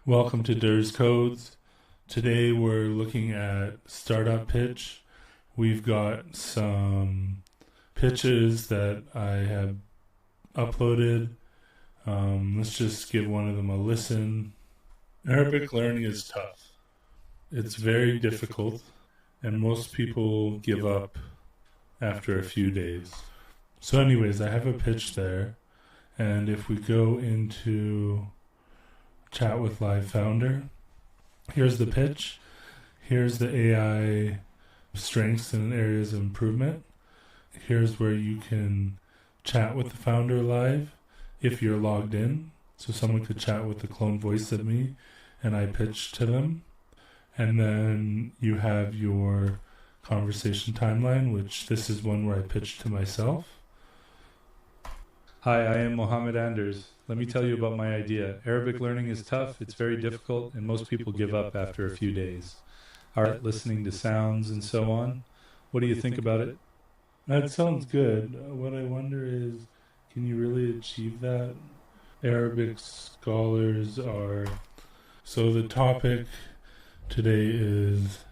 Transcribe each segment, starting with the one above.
Welcome to Durs Codes. Today we're looking at startup pitch. We've got some pitches that I have uploaded. Let's just give one of them a listen. Arabic learning is tough. It's very difficult, and most people give up after a few days. So anyways, I have a pitch there, and if we go into Chat with Live Founder, here's the pitch. Here's the AI strengths and areas of improvement. Here's where you can chat with the founder live if you're logged in. So someone could chat with the clone voice of me and I pitch to them. And then you have your conversation timeline, which this is one where I pitch to myself. Hi, I am Mohammed Anders. Let me tell you about my idea. Arabic learning is tough, it's very difficult, and most people give up after a few days. Art, listening to sounds, and so on. What do you think about it? That sounds good. What I wonder is, can you really achieve that? Arabic scholars are... So the topic today is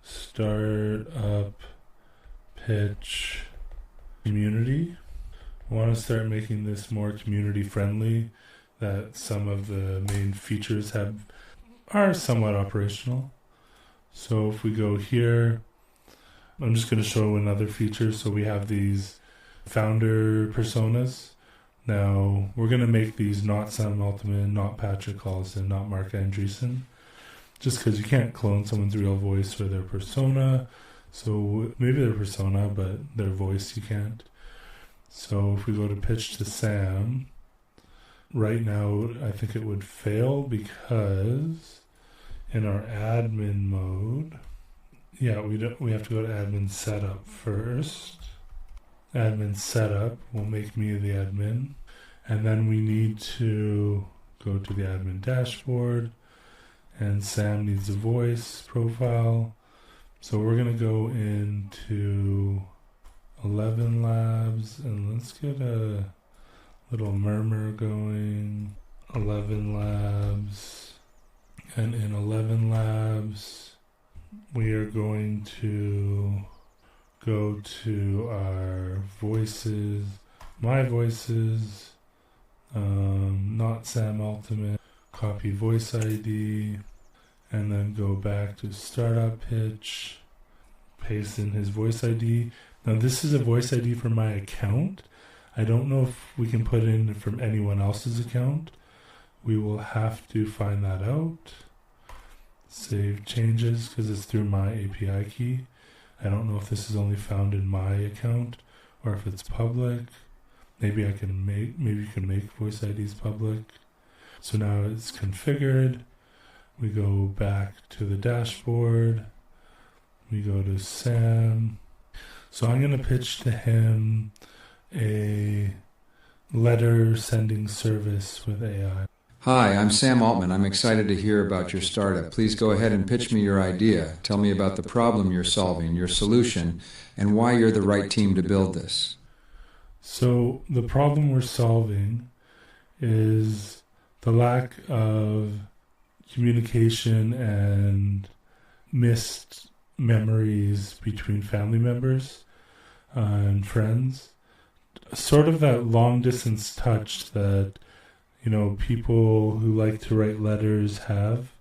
startup pitch community. I want to start making this more community friendly, that some of the main features are somewhat operational. So if we go here, I'm just going to show another feature. So we have these founder personas. Now we're going to make these not Sam Altman, not Patrick Collison, not Mark Andreessen, just because you can't clone someone's real voice or their persona. So maybe their persona, but their voice you can't. So if we go to pitch to Sam, right now I think it would fail because in our admin mode, we have to go to admin setup first. Admin setup will make me the admin, and then we need to go to the admin dashboard, and Sam needs a voice profile. So we're going to go into 11 labs, and let's get a little murmur going. 11 labs, and in 11 labs we are going to go to our voices, my voices, not Sam Altman, copy voice ID, and then go back to startup pitch, paste in his voice ID. Now this is a voice ID for my account. I don't know if we can put in from anyone else's account. We will have to find that out. Save changes because it's through my API key. I don't know if this is only found in my account or if it's public. Maybe you can make voice IDs public. So now it's configured. We go back to the dashboard. We go to Sam. So I'm going to pitch to him a letter sending service with AI. Hi, I'm Sam Altman. I'm excited to hear about your startup. Please go ahead and pitch me your idea. Tell me about the problem you're solving, your solution, and why you're the right team to build this. So the problem we're solving is the lack of communication and missed memories between family members and friends. Sort of that long distance touch that, people who like to write letters have.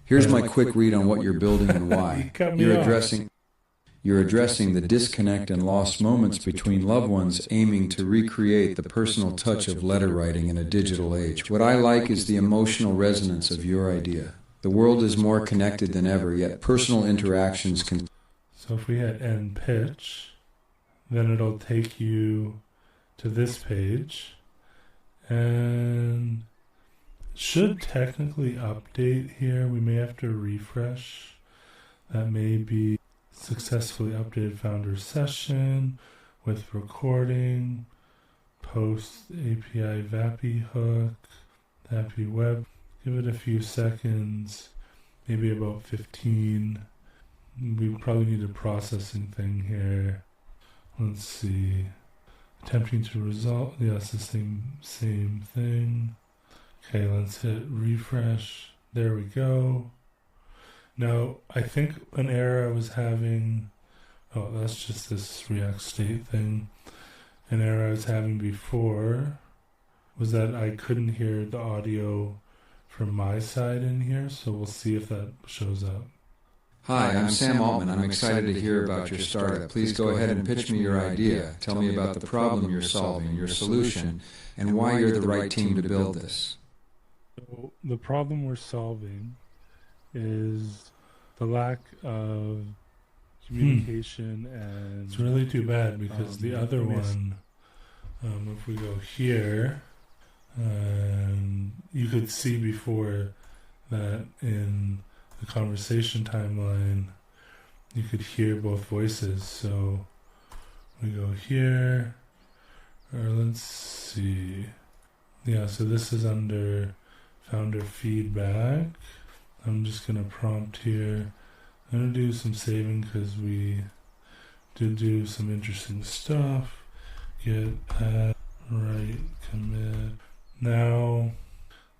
Here's my quick read on what you're building and why. You're addressing the disconnect and lost moments between loved ones, aiming to recreate the personal touch of letter writing in a digital age. What I like is the emotional resonance of your idea. The world is more connected than ever, yet personal interactions can... So if we hit end pitch, then it'll take you to this page, and should technically update here. We may have to refresh. That may be successfully updated founder session with recording, post API VAPI hook, VAPI web. Give it a few seconds, maybe about 15. We probably need a processing thing here. Let's see. Attempting to resolve. Yes, the same thing. Okay, let's hit refresh. There we go. Now, I think an error I was having... Oh, that's just this React state thing. An error I was having before was that I couldn't hear the audio from my side in here, so we'll see if that shows up. Hi, I'm Sam Altman. I'm excited to hear about your startup. Please go ahead and pitch me your idea. Tell me about the problem you're solving, your solution, and why you're the right team to build this. So the problem we're solving is the lack of communication and... It's really too bad because the other one, if we go here, you could see before that in the conversation timeline, you could hear both voices. So we go here, or let's see. Yeah, so this is under founder feedback. I'm just going to prompt here. I'm going to do some saving because we did do some interesting stuff. Get add, write, commit. Now,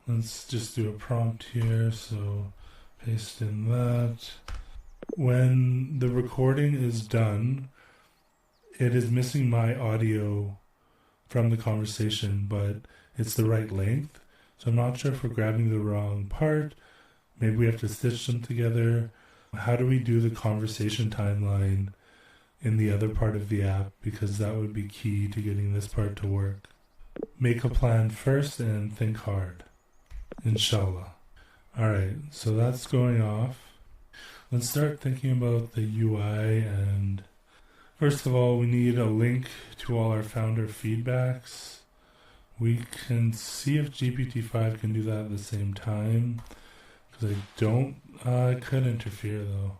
let's just do a prompt here. So paste in that. When the recording is done, it is missing my audio from the conversation, but it's the right length. So I'm not sure if we're grabbing the wrong part. Maybe we have to stitch them together. How do we do the conversation timeline in the other part of the app? Because that would be key to getting this part to work. Make a plan first and think hard. Inshallah. Alright, so that's going off. Let's start thinking about the UI, and first of all, we need a link to all our founder feedbacks. We can see if GPT-5 can do that at the same time, because I could interfere though.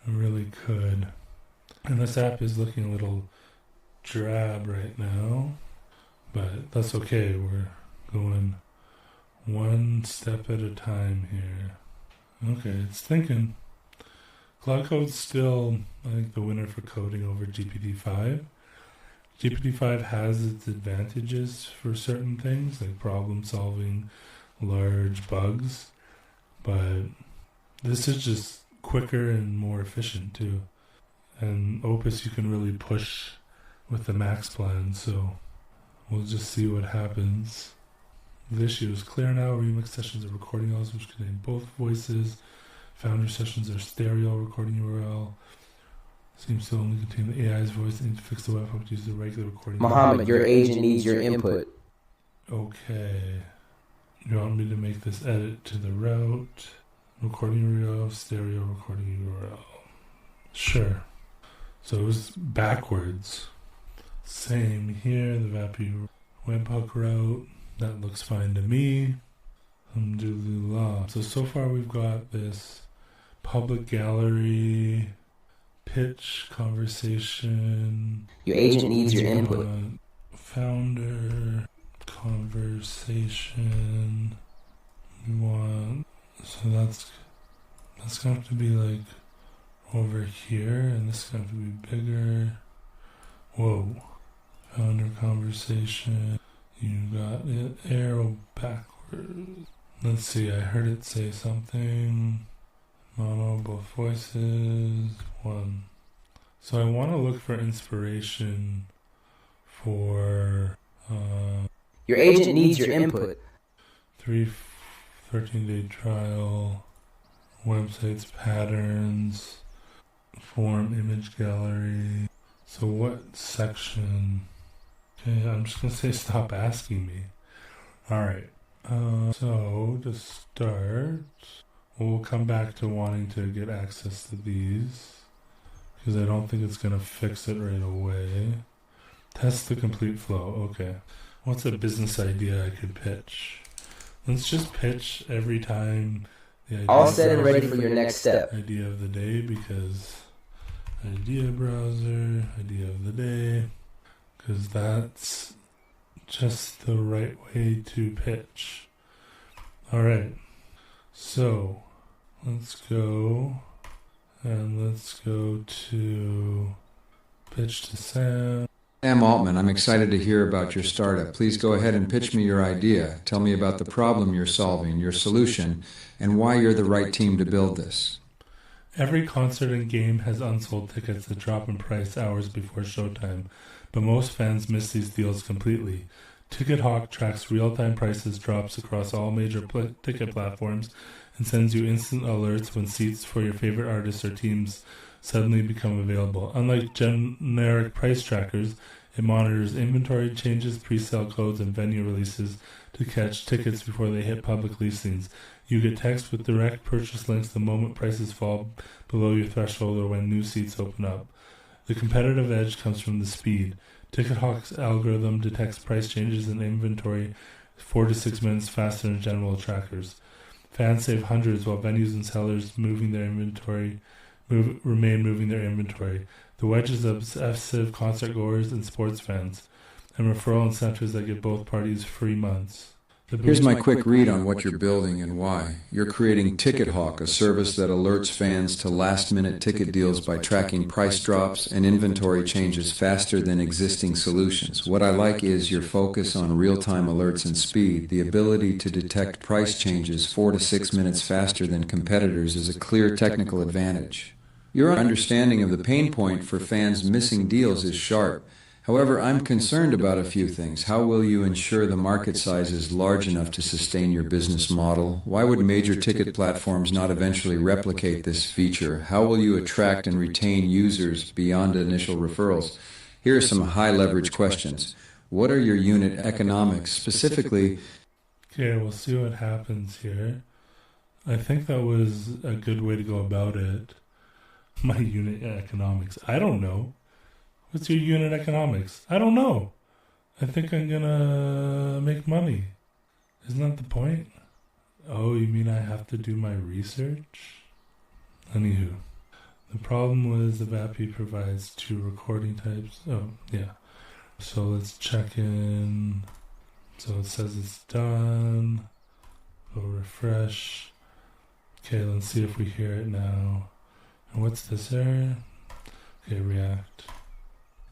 I really could. And this app is looking a little drab right now, but that's okay. We're going one step at a time here. Okay, it's thinking. Cloud Code's still, I think, the winner for coding over GPT-5. GPT-5 has its advantages for certain things, like problem solving, large bugs, but this is just quicker and more efficient too. And Opus you can really push with the max plan, so we'll just see what happens. The issue is clear now. Remix sessions are recording elements which contain both voices. Founder sessions are stereo recording URL. Seems to only contain the AI's voice. Need to fix the webhook to use the regular recording. Muhammad, your agent needs your input. Okay. You want me to make this edit to the route? Recording URL, stereo recording URL. Sure. So it was backwards. Same here, the VAPI webhook route. That looks fine to me. Alhamdulillah. So far we've got this public gallery, pitch, conversation. Your agent needs your input. Founder, conversation. We want, so that's going to have to be like over here, and this is going to have to be bigger. Whoa. Founder conversation. You got it. Arrow backwards. Let's see, I heard it say something. Mono, both voices. One. So I want to look for inspiration for... your agent needs your input. 13-day trial. Websites, patterns. Form, image gallery. So what section... Okay, I'm just going to say stop asking me. Alright. So, to start, we'll come back to wanting to get access to these, because I don't think it's going to fix it right away. Test the complete flow. Okay. What's a business idea I could pitch? Let's just pitch every time the idea. All set and ready for your next step. Idea of the day, because idea browser, idea of the day, because that's just the right way to pitch. Alright, so let's go and let's go to pitch to Sam. Sam Altman, I'm excited to hear about your startup. Please go ahead and pitch me your idea. Tell me about the problem you're solving, your solution, and why you're the right team to build this. Every concert and game has unsold tickets that drop in price hours before showtime, but most fans miss these deals completely. TicketHawk tracks real-time prices drops across all major ticket platforms and sends you instant alerts when seats for your favorite artists or teams suddenly become available. Unlike generic price trackers, it monitors inventory changes, pre-sale codes, and venue releases to catch tickets before they hit public listings. You get text with direct purchase links the moment prices fall below your threshold or when new seats open up. The competitive edge comes from the speed. TicketHawk's algorithm detects price changes in inventory 4 to 6 minutes faster than general trackers. Fans save hundreds while venues and sellers remain moving their inventory. The wedge is obsessive concert goers and sports fans, and referral incentives that give both parties free months. Here's my quick read on what you're building and why. You're creating TicketHawk, a service that alerts fans to last-minute ticket deals by tracking price drops and inventory changes faster than existing solutions. What I like is your focus on real-time alerts and speed. The ability to detect price changes 4 to 6 minutes faster than competitors is a clear technical advantage. Your understanding of the pain point for fans missing deals is sharp. However, I'm concerned about a few things. How will you ensure the market size is large enough to sustain your business model? Why would major ticket platforms not eventually replicate this feature? How will you attract and retain users beyond initial referrals? Here are some high-leverage questions. What are your unit economics specifically? Okay, we'll see what happens here. I think that was a good way to go about it. My unit economics. I don't know. What's your unit economics? I don't know. I think I'm gonna make money. Isn't that the point? Oh, you mean I have to do my research? Anywho, the problem was the VAPI provides 2 recording types. Oh, yeah. So let's check in. So it says it's done. We'll refresh. Okay, let's see if we hear it now. And what's this error? Okay, React.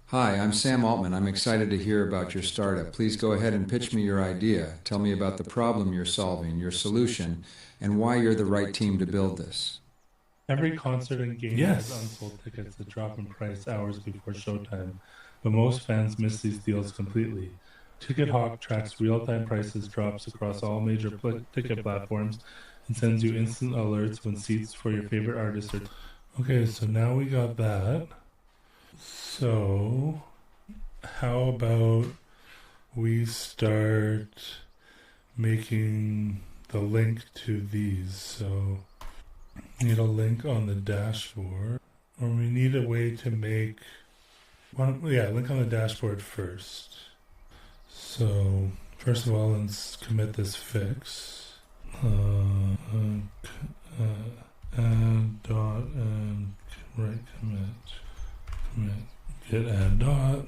Hi, I'm Sam Altman. I'm excited to hear about your startup. Please go ahead and pitch me your idea. Tell me about the problem you're solving, your solution, and why you're the right team to build this. Every concert and game has unsold tickets that drop in price hours before showtime, but most fans miss these deals completely. TicketHawk tracks real-time prices drops across all major ticket platforms and sends you instant alerts when seats for your favorite artists are... Okay, so now we got that. So, how about we start making the link to these? So, we need a link on the dashboard, or we need a way to make link on the dashboard first. So, first of all, let's commit this fix. Add dot and right commit. Git add dot.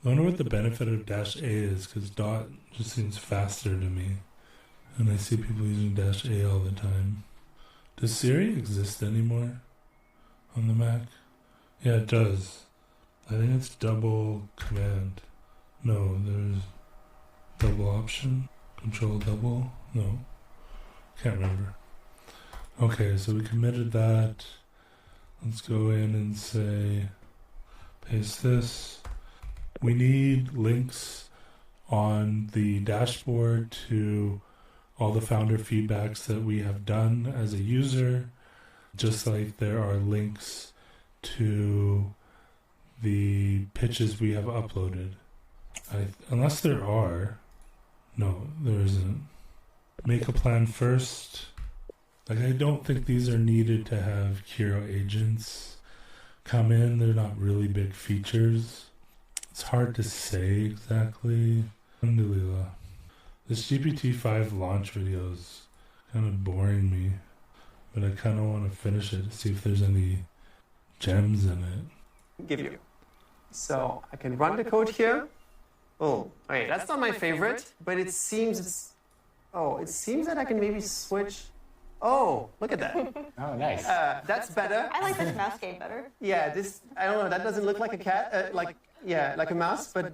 I wonder what the benefit of -a is, because dot just seems faster to me. And I see people using -a all the time. Does Siri exist anymore on the Mac? Yeah, it does. I think it's double command. No, there's double option. Control double. No. Can't remember. Okay, so we committed that. Let's go in and say... Paste this. We need links on the dashboard to all the founder feedbacks that we have done as a user, just like there are links to the pitches we have uploaded. Unless there are. No, there isn't. Make a plan first. Like, I don't think these are needed to have Kiro agents come in. They're not really big features. It's hard to say exactly. Alhamdulillah. This GPT-5 launch video is kind of boring me, but I kind of want to finish it to see if there's any gems in it. Give you. So I can run the code here. Oh, wait, that's not my favorite, but it seems that I can maybe switch Oh, look at that. Oh, nice. That's better. I like this mouse game better. Yeah, this, I don't know, that doesn't look like a cat, like a mouse, but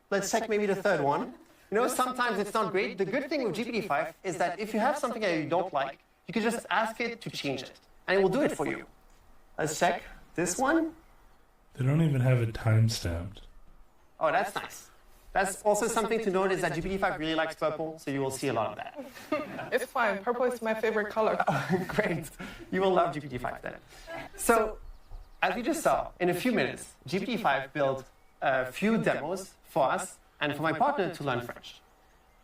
let's check maybe the third one. You know, sometimes it's not great. The good thing with GPT-5 is that if you have something that you don't like, you can just ask it to change it, and it will do it for you. Let's check this one. They don't even have it time-stamped. Oh, that's nice. That's also something to note is that GPT-5 really likes purple, so you will see a lot of that. It's fine. Purple is my favorite color. Great. You will love GPT-5 then. So, as we just saw, in a few minutes, GPT-5 built a few demos for us and for my partner to learn French.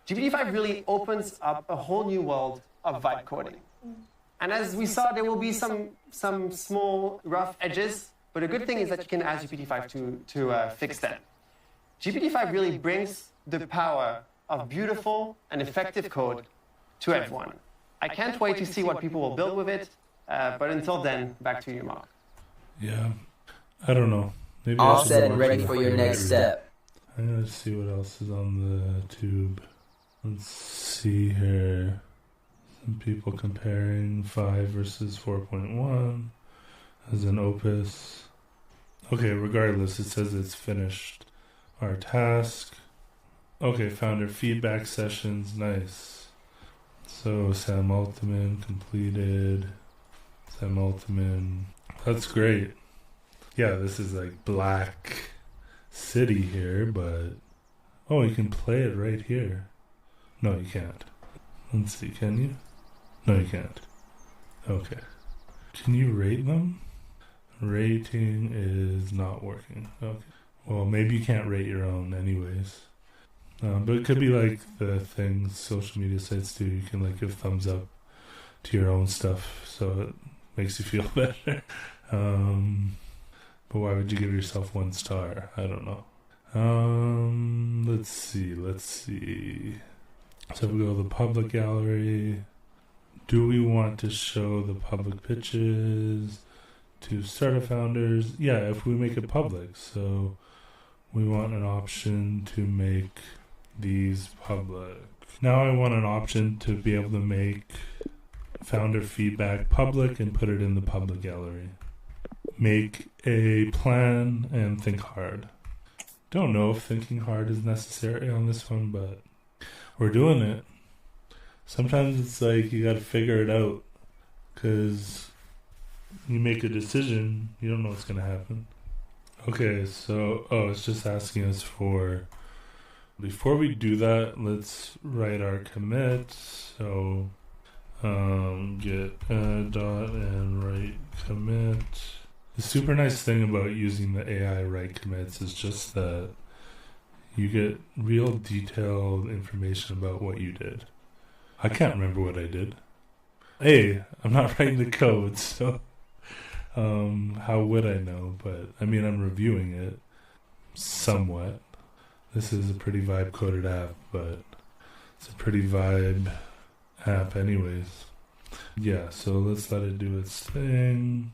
GPT-5 really opens up a whole new world of vibe coding. And as we saw, there will be some small rough edges, but a good thing is that you can ask GPT-5 to fix them. GPT-5 really brings the power of beautiful and effective code to everyone. I can't wait to see what people will build with it, but until then, back to you, Mark. Yeah, I don't know. Maybe All set and ready for your next step. I'm going to see what else is on the tube. Let's see here. Some people comparing 5 versus 4.1 as an opus. Okay, regardless, it says it's finished. Our task. Okay, founder feedback sessions. Nice. So Sam Altman completed. Sam Altman. That's great. Yeah, this is like Black City here, but... Oh, you can play it right here. No, you can't. Let's see, can you? No, you can't. Okay. Can you rate them? Rating is not working. Okay. Well, maybe you can't rate your own anyways. But it could be like the things social media sites do. You can like give thumbs up to your own stuff so it makes you feel better. But why would you give yourself 1 star? I don't know. Let's see. So if we go to the public gallery, do we want to show the public pitches to startup founders? Yeah, if we make it public. So we want an option to make these public. Now I want an option to be able to make founder feedback public and put it in the public gallery. Make a plan and think hard. Don't know if thinking hard is necessary on this one, but we're doing it. Sometimes it's like you gotta figure it out because you make a decision, you don't know what's gonna happen. Okay, so, it's just asking us for, before we do that, let's write our commit. So, get dot and write commit. The super nice thing about using the AI write commits is just that you get real detailed information about what you did. I can't remember what I did. Hey, I'm not writing the code, so how would I know? But I mean, I'm reviewing it somewhat. This is a pretty vibe coded app, but it's a pretty vibe app anyways. Yeah, so let's let it do its thing.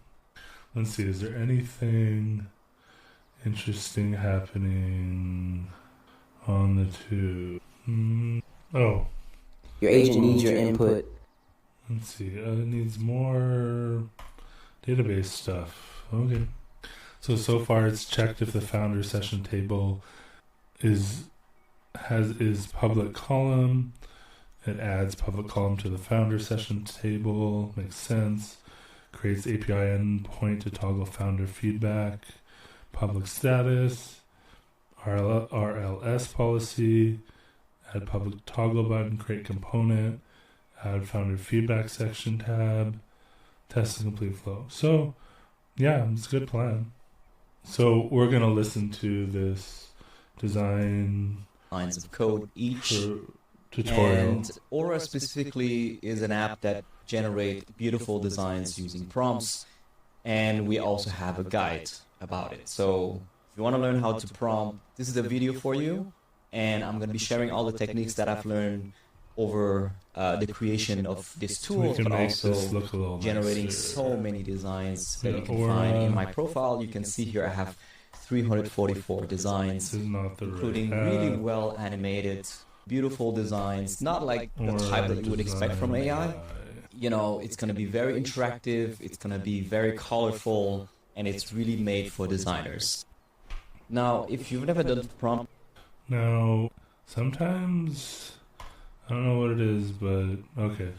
Let's see, is there anything interesting happening on the tube? Oh. Your agent needs your input. Let's see, it needs more database stuff. Okay. So far it's checked if the founder session table is public column. It adds public column to the founder session table. Makes sense. Creates API endpoint to toggle founder feedback. Public status. RLS policy. Add public toggle button. Create component. Add founder feedback section tab. Test and complete flow. So, yeah, it's a good plan. So we're going to listen to this design Lines of code each tutorial. And Aura specifically is an app that generates beautiful designs using prompts, and we also have a guide about it. So if you want to learn how to prompt, this is a video for you, and I'm going to be sharing all the techniques that I've learned over the creation of this tool, but also generating so many designs that you can find in my profile. You can see here I have 344 designs, including really well animated, beautiful designs, not like the type that you would expect from AI. it's going to be very interactive, it's going to be very colorful, and it's really made for designers. Now, if you've never done prompt... Now, sometimes, I don't know what it is, but okay.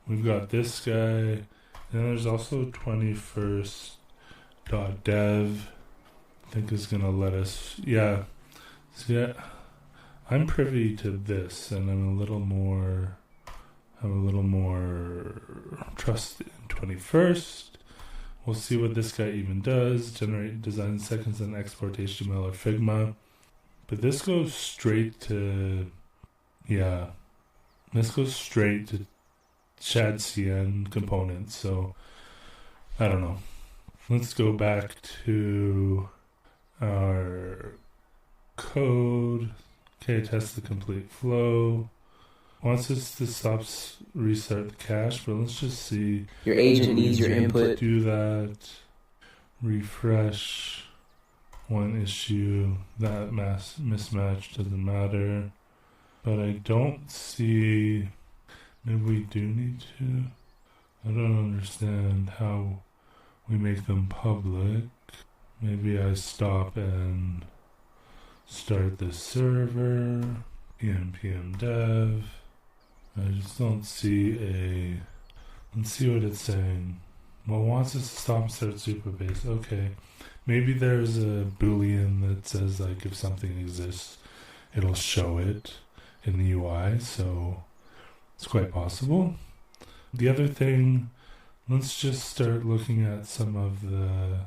We've got this guy, and then there's also 21st.dev. I think is going to let us, yeah. See, I'm privy to this, and I'm a little more trust in 21st. We'll see what this guy even does. Generate design seconds and export HTML or Figma. But this goes straight to, Shad CN components. So, I don't know. Let's go back to our code. Okay, test the complete flow. Wants us to restart the cache, but let's just see. Your agent needs your input. Do that. Refresh. One issue. That mismatch doesn't matter. But I don't see. Maybe we do need to. I don't understand how we make them public. Maybe I stop and start the server. npm dev. I just don't see let's see what it's saying. Well, it wants us to stop and start Supabase. Okay. Maybe there's a boolean that says, like, if something exists, it'll show it in the UI, so it's quite possible. The other thing, let's just start looking at some of the...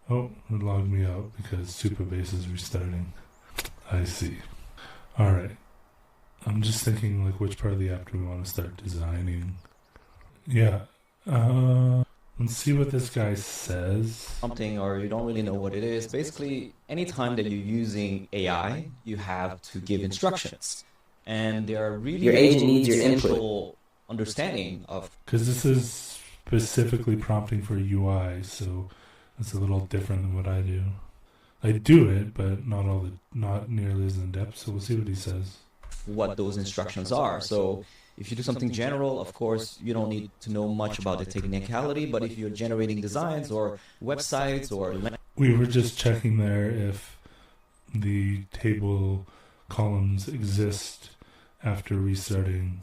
Oh, it logged me out because Supabase is restarting. I see. Alright. I'm just thinking, like, which part of the app do we want to start designing? Yeah. Let's see what this guy says. Something, or you don't really know what it is. Basically, anytime that you're using AI, you have to give instructions. And there are really your agent needs your input. Understanding of... Because this is specifically prompting for UI, so it's a little different than what I do. I do it, but not nearly as in depth, so we'll see what he says. What those instructions are. So if you do something general, of course, you don't need to know much about the technicality, but if you're generating designs or websites or... We were just checking there if the table columns exist after restarting,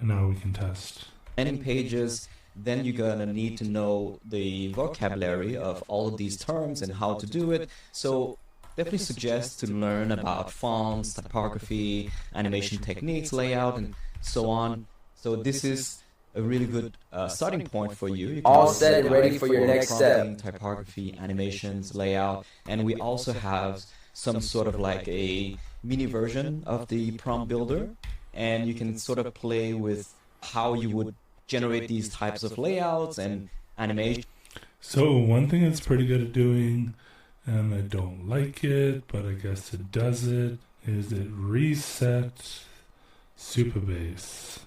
and now we can test. Landing pages, then you're going to need to know the vocabulary of all of these terms and how to do it. So definitely suggest to learn about fonts, typography, animation techniques, layout, and so on. So this is a really good starting point for you. You can all set and ready for your next step. Typography, animations, layout, and we also have some sort of like a mini version of the prompt builder, and you can sort of play with how you would generate these types of layouts and animation. So one thing it's pretty good at doing, and I don't like it, but I guess it does it, is it resets Supabase.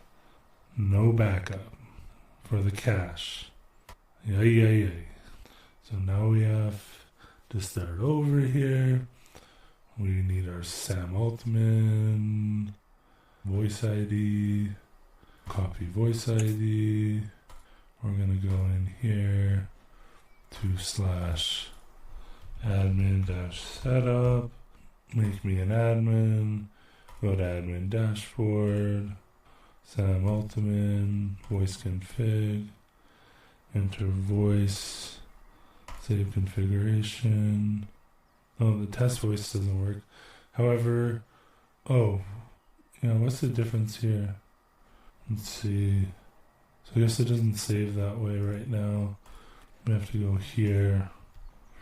No backup for the cache. Yay. So now we have to start over here. We need our Sam Altman voice ID, copy voice ID. We're going to go in here to /admin-setup, make me an admin, go to admin dashboard, Sam Altman, voice config, enter voice, save configuration. Oh, the test voice doesn't work. However, what's the difference here? Let's see. So I guess it doesn't save that way right now. We have to go here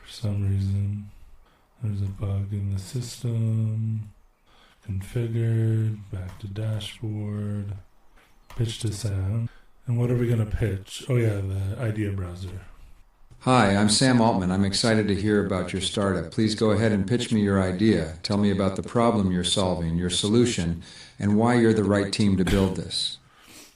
for some reason. There's a bug in the system. Configured, back to dashboard, pitch to sound. And what are we going to pitch? Oh yeah, the idea browser. Hi, I'm Sam Altman. I'm excited to hear about your startup. Please go ahead and pitch me your idea. Tell me about the problem you're solving, your solution, and why you're the right team to build this.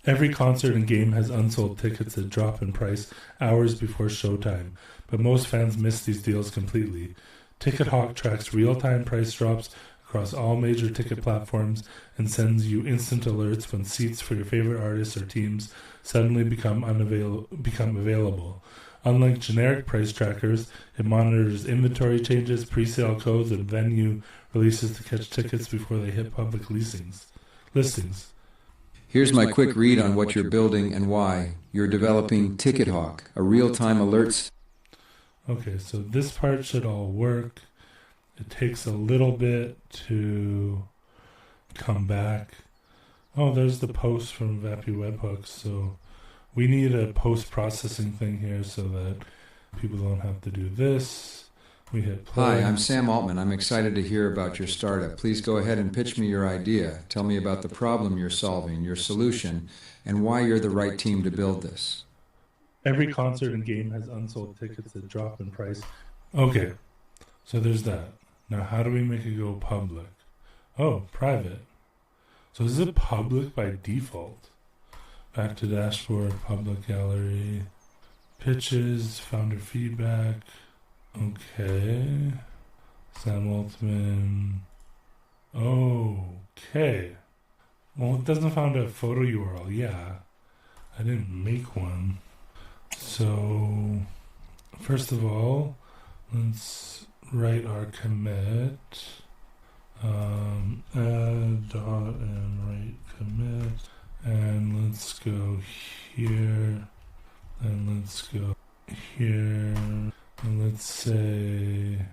Every concert and game has unsold tickets that drop in price hours before showtime, but most fans miss these deals completely. TicketHawk tracks real-time price drops across all major ticket platforms and sends you instant alerts when seats for your favorite artists or teams suddenly become available. Unlike generic price trackers, it monitors inventory changes, pre-sale codes, and venue releases to catch tickets before they hit public listings. Here's my quick read on what you're building and why. You're developing TicketHawk, a real-time alerts. Okay, so this part should all work. It takes a little bit to come back. Oh, there's the post from Vappy Webhooks. So we need a post-processing thing here so that people don't have to do this. We hit play. Hi, I'm Sam Altman. I'm excited to hear about your startup. Please go ahead and pitch me your idea. Tell me about the problem you're solving, your solution, and why you're the right team to build this. Every concert and game has unsold tickets that drop in price. Okay, so there's that. Now how do we make it go public? Oh, private. So is it public by default? Back to dashboard, public gallery, pitches, founder feedback. Okay. Sam Altman. Okay. Well, it doesn't found a photo URL. Yeah. I didn't make one. So, first of all, let's write our commit. Add dot and write commit. And let's go here. And let's go here. And let's say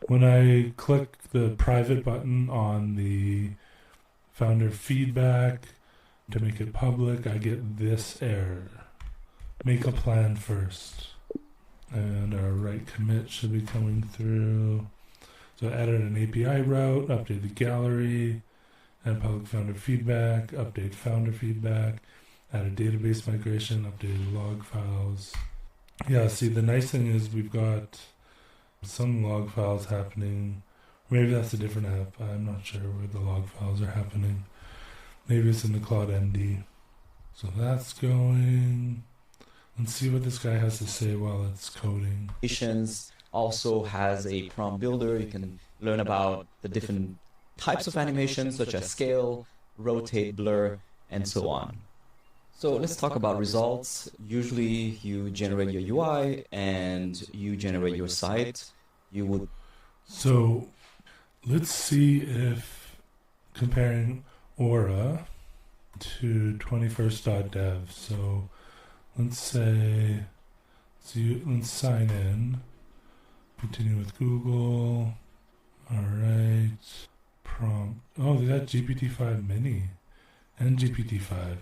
when I click the private button on the founder feedback to make it public, I get this error. Make a plan first. And our write commit should be coming through. So added an API route, update the gallery, add public founder feedback, update founder feedback, add a database migration, updated log files. Yeah, see, the nice thing is we've got some log files happening. Maybe that's a different app. I'm not sure where the log files are happening. Maybe it's in the Cloud MD. So that's going. Let's see what this guy has to say while it's coding. Also has a prompt builder. You can learn about the different types of animations such as scale, rotate, blur, and so on. So let's talk about results. Usually you generate your UI and you generate your site. So let's see if comparing Aura to 21st.dev. So let's say, let's sign in. Continue with Google. All right. Prompt. Oh, they got GPT-5 Mini and GPT-5.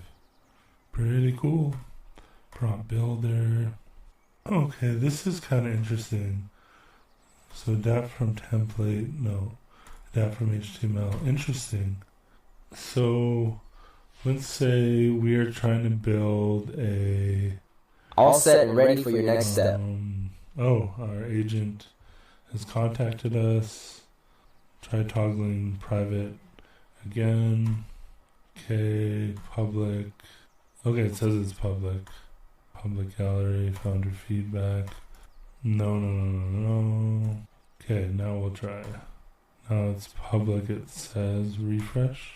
Pretty cool. Prompt builder. Okay, this is kind of interesting. So adapt from template. No. Adapt from HTML. Interesting. So let's say we are trying to build a... All set and ready for your next step. Our agent has contacted us. Try toggling private again. Okay, public. Okay, it says it's public. Public gallery, founder feedback. No. Okay, now we'll try. Now it's public, it says refresh.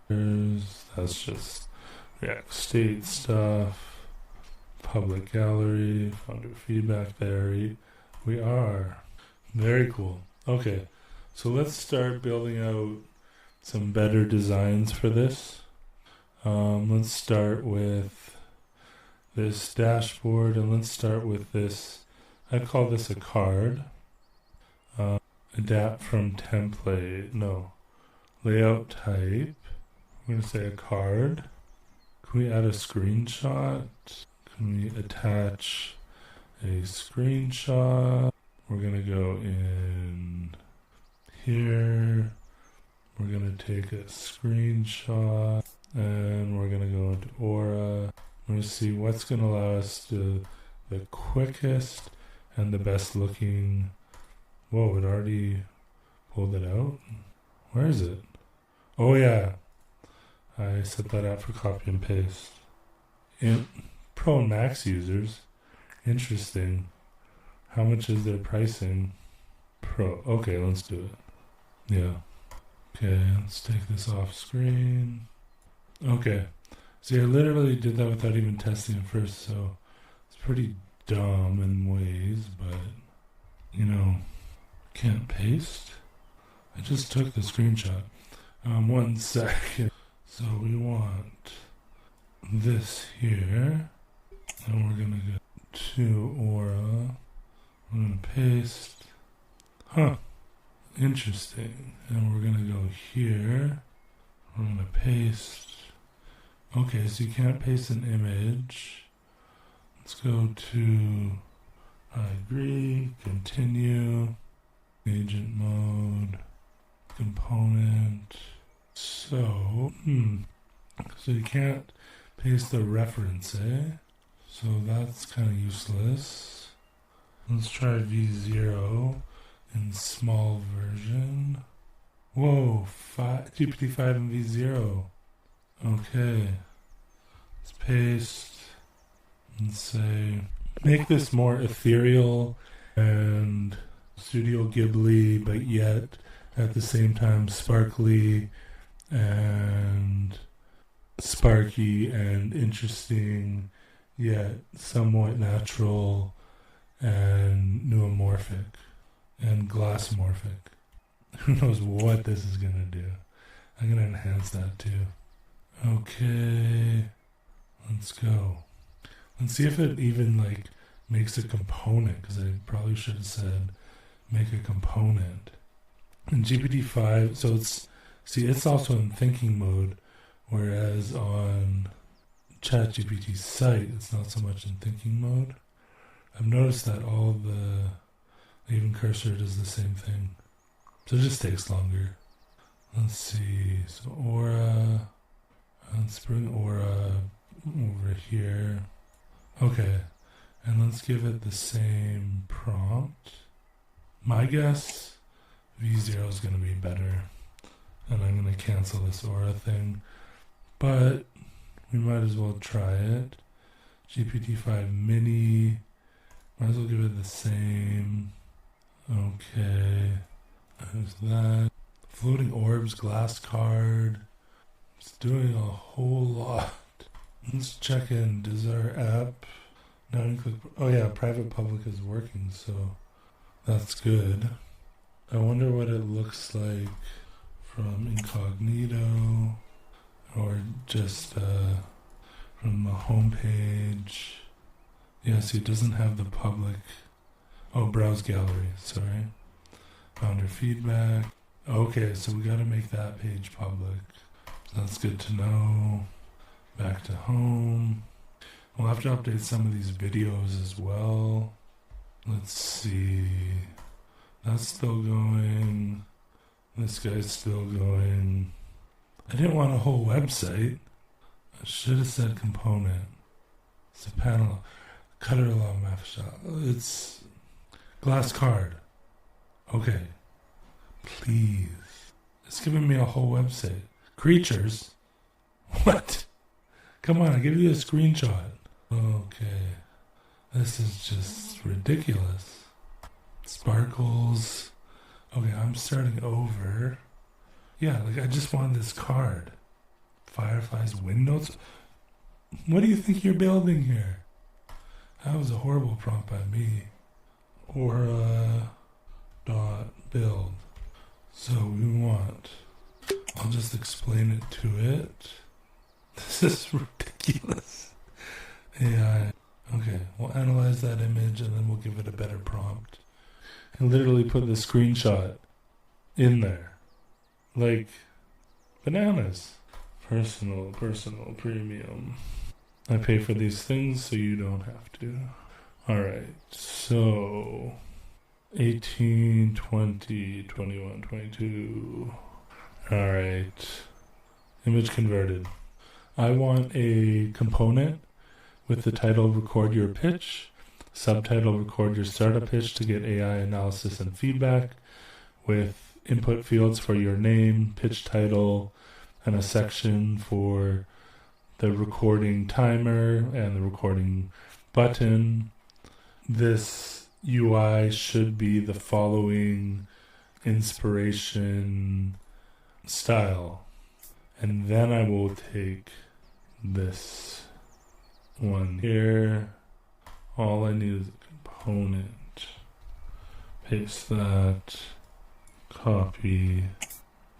That's just React State stuff. Public gallery, founder feedback, there we are. Very cool. Okay, so let's start building out some better designs for this. Let's start with this dashboard, and let's start with this. I call this a card. Adapt from template. No. Layout type. I'm going to say a card. Can we add a screenshot? Can we attach a screenshot? We're going to go in here. We're going to take a screenshot. And we're going to go into Aura. We're going to see what's going to allow us to the quickest and the best looking. Whoa, it already pulled it out. Where is it? Oh yeah, I set that out for copy and paste. In Pro and Max users, interesting. How much is their pricing? Pro. Okay, let's do it. Yeah. Okay, let's take this off screen. Okay, see, I literally did that without even testing it first, so it's pretty dumb in ways, but, can't paste. I just took the screenshot. 1 second. So we want this here, and we're gonna go to Aura. We're gonna paste. Interesting. And we're gonna go here. We're gonna paste. Okay, so you can't paste an image. Let's go to I agree, continue, agent mode, component. So you can't paste the reference, eh? So that's kind of useless. Let's try V0 in small version. Whoa, GPT-5 and V0. Okay. Let's paste and say, make this more ethereal and Studio Ghibli, but yet at the same time sparkly and sparky and interesting, yet somewhat natural and neuromorphic and glassmorphic. Who knows what this is going to do. I'm going to enhance that too. Okay, let's go. Let's see if it even makes a component, because I probably should have said make a component. In GPT-5, so it's also in thinking mode, whereas on ChatGPT's site, it's not so much in thinking mode. I've noticed that even cursor does the same thing. So it just takes longer. Let's see, so Aura, let's bring Aura over here. Okay, and let's give it the same prompt. My guess, V0 is going to be better. And I'm going to cancel this Aura thing. But we might as well try it. GPT-5 mini. Might as well give it the same. Okay. There's that. Floating orbs, glass card. It's doing a whole lot. Let's check in. Does our app now include... Oh yeah, private public is working, so that's good. I wonder what it looks like from incognito or just from the home page. Yeah, see, it doesn't have the public. Oh, browse gallery, sorry. Founder feedback. Okay, so we got to make that page public. That's good to know. Back to home. We'll have to update some of these videos as well. Let's see. That's still going. This guy's still going. I didn't want a whole website. I should have said component. It's a panel. Cutter along map shot. It's glass card. Okay. Please. It's giving me a whole website. Creatures? What? Come on, I'll give you a screenshot. Okay. This is just ridiculous. Sparkles. Okay, I'm starting over. Yeah, I just want this card. Fireflies, windows. What do you think you're building here? That was a horrible prompt by me. Aura dot build. So we want... I'll just explain it to it. This is ridiculous. AI. Okay, we'll analyze that image and then we'll give it a better prompt. And literally put the screenshot in there. Like bananas. Personal, premium. I pay for these things so you don't have to. Alright, so 18, 20, 21, 22. Alright. Image converted. I want a component with the title record your pitch, subtitle record your startup pitch to get AI analysis and feedback, with input fields for your name, pitch title, and a section for the recording timer and the recording button. This UI should be the following inspiration style. And then I will take this one here. All I need is a component. Paste that. Copy.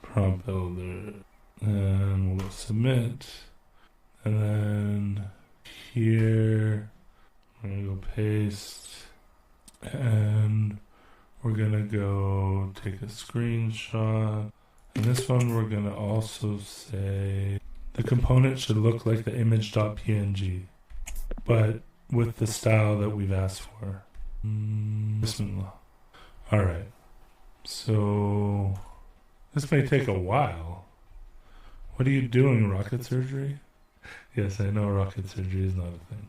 Prompt builder. And we'll submit. And then here, we're going to go paste. And we're going to go take a screenshot. And this one we're going to also say the component should look like the image.png, but with the style that we've asked for. Bismillah. Alright. So this may take a while. What are you doing, rocket surgery? Yes, I know rocket surgery is not a thing.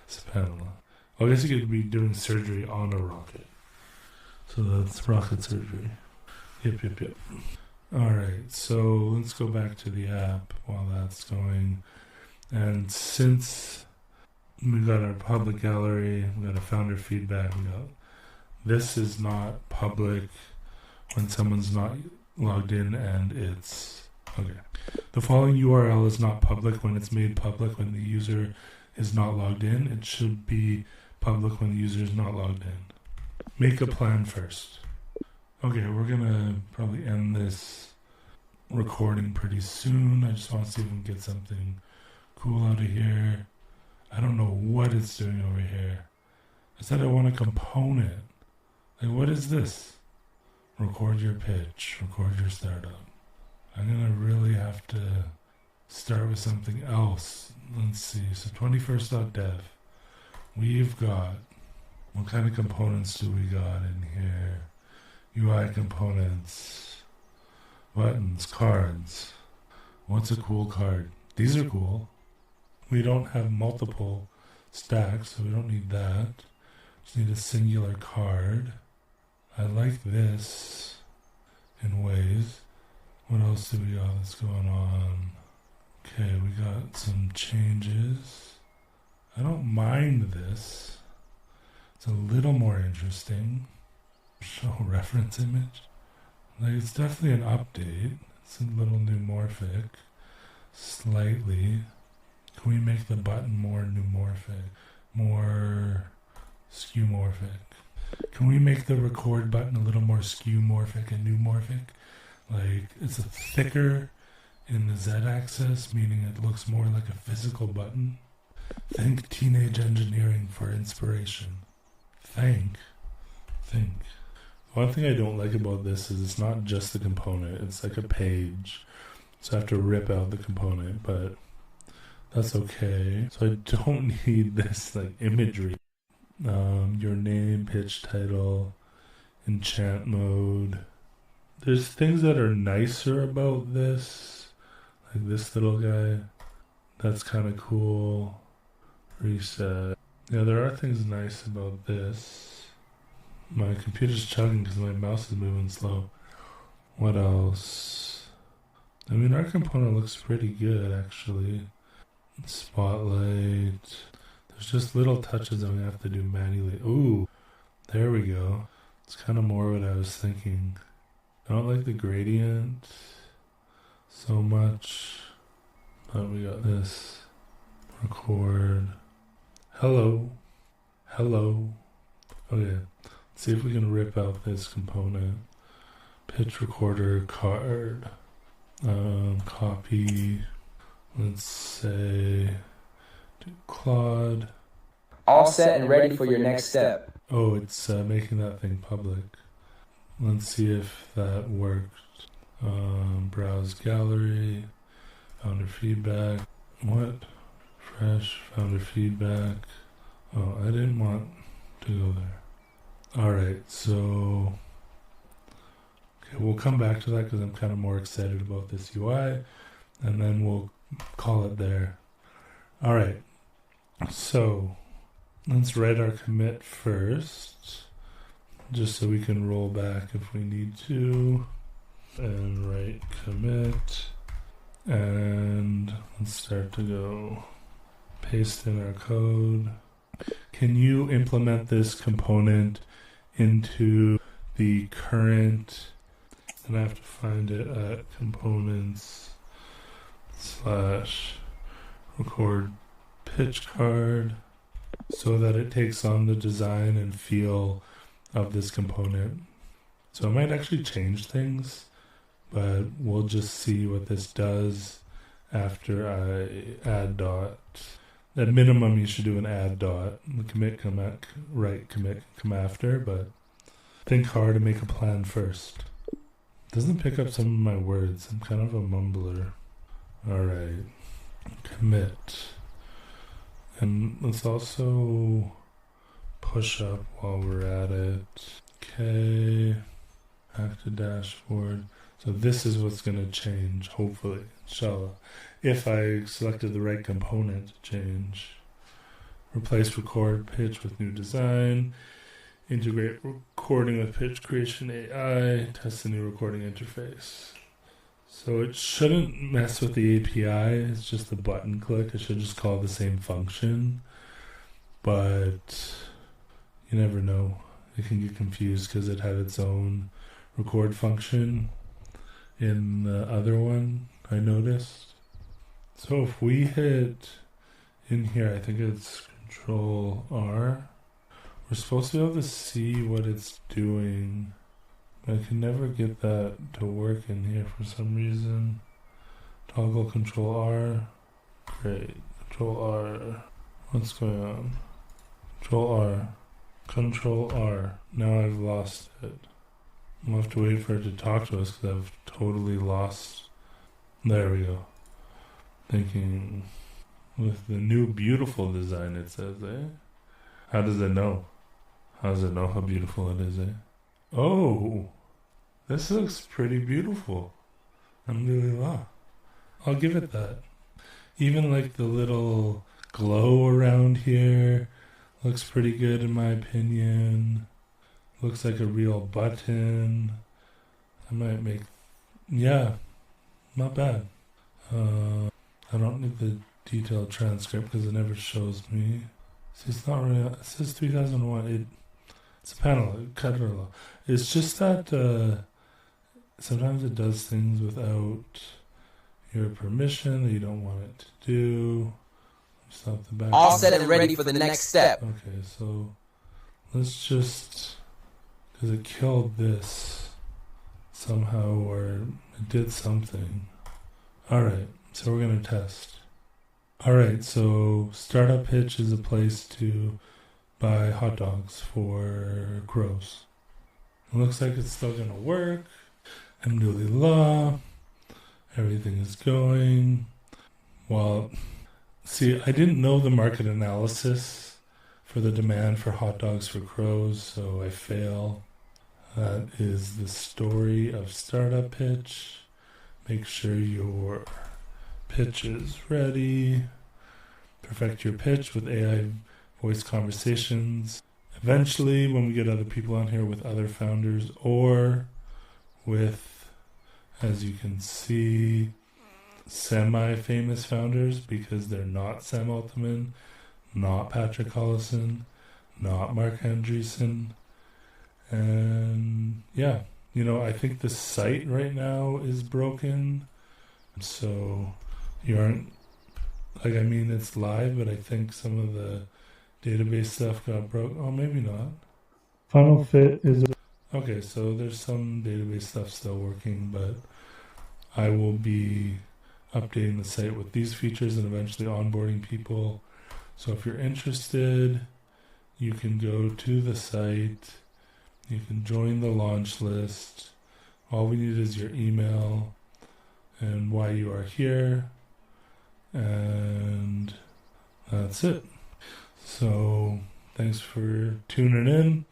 SubhanAllah. Well, I guess you could be doing surgery on a rocket. So that's rocket surgery. Yep. Alright, so let's go back to the app while that's going. And since we got our public gallery, we got a founder feedback, this is not public when someone's not logged in, and it's okay. The following URL is not public when it's made public when the user is not logged in. It should be public when the user is not logged in. Make a plan first. Okay, we're gonna probably end this recording pretty soon. I just want to see if we can get something cool out of here. I don't know what it's doing over here. I said I want a component. Like, what is this? Record your pitch. Record your startup. I'm gonna really have to start with something else. Let's see. So 21st.dev. We've got, what kind of components do we got in here? UI components, buttons, cards. What's a cool card? These are cool. We don't have multiple stacks, so we don't need that. Just need a singular card. I like this in ways. What else do we got that's going on? Okay, we got some changes. I don't mind this. It's a little more interesting. Show reference image. Like, it's definitely an update. It's a little neumorphic. Slightly. Can we make the button more neumorphic? More skeuomorphic? Can we make the record button a little more skeuomorphic and neumorphic? Like, it's a thicker in the Z-axis, meaning it looks more like a physical button. Think teenage engineering for inspiration. Think. One thing I don't like about this is it's not just the component. It's like a page. So I have to rip out the component, but that's okay. So I don't need this like imagery. Your name, pitch, title, enchant mode. There's things that are nicer about this. Like this little guy. That's kind of cool. Reset. Yeah, there are things nice about this. My computer's chugging because my mouse is moving slow. What else? I mean, our component looks pretty good, actually. Spotlight. There's just little touches that we have to do manually. Ooh, there we go. It's kind of more what I was thinking. I don't like the gradient so much, but we got this. Record. Hello. Okay, let's see if we can rip out this component. Pitch recorder card. Copy. Let's say do Claude. All set and ready for your next step. Oh, it's making that thing public. Let's see if that worked. Browse gallery. Founder feedback. What? Fresh founder feedback. Oh, I didn't want to go there. Alright, so okay, we'll come back to that because I'm kind of more excited about this UI, and then we'll call it there. Alright, so let's write our commit first, just so we can roll back if we need to, and write commit, and let's start to go. Paste in our code. Can you implement this component into the current And I have to find it at components / record pitch card so that it takes on the design and feel of this component. So I might actually change things, but we'll just see what this does after I add dot. At minimum, you should do an add dot. The commit come at, right commit come after, but think hard and make a plan first. Doesn't pick up some of my words. I'm kind of a mumbler. Alright. Commit. And let's also push up while we're at it. Okay. Back to dashboard. So this is what's going to change, hopefully, inshallah. If I selected the right component to change. Replace record pitch with new design. Integrate recording with pitch creation AI. Test the new recording interface. So it shouldn't mess with the API. It's just a button click. It should just call the same function. But you never know. It can get confused because it had its own record function in the other one, I noticed. So if we hit in here, I think it's Control R. We're supposed to be able to see what it's doing. I can never get that to work in here for some reason. Toggle Control R. Great. Control R. What's going on? Control R. Control R. Now I've lost it. We'll have to wait for it to talk to us because I've totally lost. There we go. Thinking with the new beautiful design, it says, eh? How does it know? How does it know how beautiful it is, eh? Oh, this looks pretty beautiful. Alhamdulillah. I'll give it that. Even like the little glow around here looks pretty good in my opinion. Looks like a real button. I might make, yeah, not bad. I don't need the detailed transcript because it never shows me. See, it's not really, it says 2001. It's a panel, cut it all. It's just that sometimes it does things without your permission that you don't want it to do. Stop the back. All set and ready for the next step. Okay, so let's just, because it killed this somehow, or it did something. Alright, so we're going to test. Alright, so Startup Pitch is a place to buy hot dogs for crows. It looks like it's still going to work. Alhamdulillah. Everything is going. Well, see, I didn't know the market analysis for the demand for hot dogs for crows, so I fail. That is the story of Startup Pitch. Make sure your pitch is ready. Perfect your pitch with AI voice conversations. Eventually, when we get other people on here with other founders or with, as you can see, semi-famous founders, because they're not Sam Altman, not Patrick Collison, not Mark Andreessen. And yeah, you know, I think the site right now is broken. So you aren't, like, I mean, it's live, but I think some of the database stuff got broke. Oh, maybe not. Final Fit is okay, so there's some database stuff still working, but I will be updating the site with these features and eventually onboarding people. So if you're interested, you can go to the site, you can join the launch list. All we need is your email and why you are here, and that's it. So thanks for tuning in.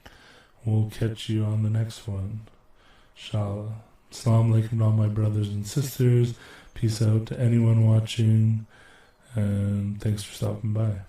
We'll catch you on the next one, inshallah. Assalamu alaikum to all my brothers and sisters. Peace out to anyone watching, and thanks for stopping by.